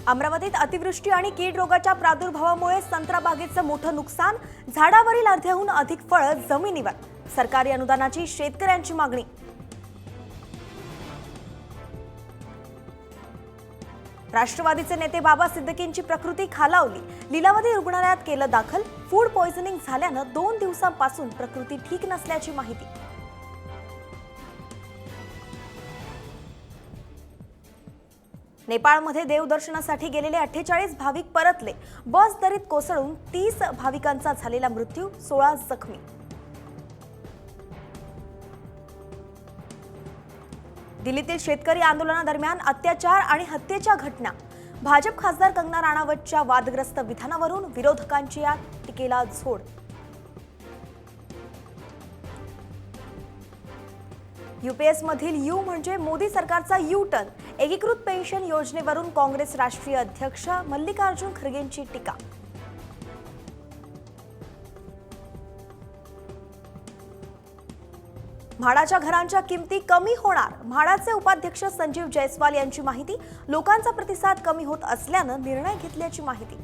अमरावतीत अतिवृष्टी आणि कीड रोगाच्या प्रादुर्भावामुळे संत्रा बागेचं मोठं नुकसान, झाडावरील अर्ध्याहून अधिक फळं जमिनीवर. सरकारी अनुदानाची शेतकऱ्यांची मागणी. राष्ट्रवादीचे नेते बाबा सिद्दीकींची प्रकृती खालावली. लीलावती रुग्णालयात केलं दाखल. फूड पॉइझनिंग झाल्यानं 2 दिवसांपासून प्रकृती ठीक नसल्याची माहिती. नेपाळमध्ये देवदर्शनासाठी गेलेले 48 भाविक परतले. बस दरीत कोसळून 30 भाविकांचा झालेला मृत्यू, 16 जखमी. दिल्लीतील शेतकरी आंदोलनादरम्यान अत्याचार आणि हत्येच्या घटना. भाजप खासदार कंगना राणावतच्या वादग्रस्त विधानावरून विरोधकांची या टीकेला झोड. यूपीएस मधील यू म्हणजे मोदी सरकारचा यू टर्न. एकीकृत पेन्शन योजनेवरून काँग्रेस राष्ट्रीय अध्यक्ष मल्लिकार्जुन खरगेंची टीका. म्हाडाच्या घरांच्या किमती कमी होणार. म्हाडाचे उपाध्यक्ष संजीव जयस्वाल यांची माहिती. लोकांचा प्रतिसाद कमी होत असल्यानं निर्णय घेतल्याची माहिती.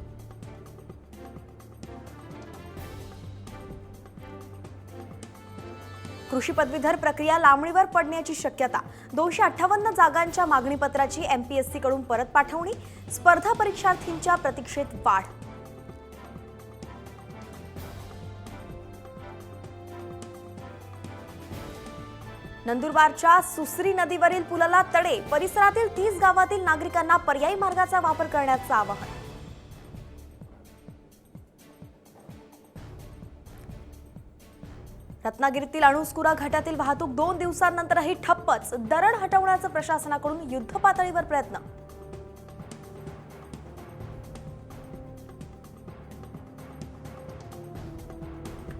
कृषी पदवीधर प्रक्रिया लांबणीवर पडण्याची शक्यता. 258 जागांच्या मागणीपत्राची एमपीएससी कडून परत पाठवणी. स्पर्धा परीक्षार्थींच्या प्रतीक्षेत वाढ. नंदुरबारच्या सुसरी नदीवरील पुलाला तडे. परिसरातील 30 गावातील नागरिकांना पर्यायी मार्गाचा वापर करण्याचं आवाहन. रत्नागिरीतील अणुस्कुरा घाटातील वाहतूक 2 दिवसांनंतरही ठप्पच. दरड हटवण्याचा प्रशासनाकडून युद्धपातळीवर प्रयत्न.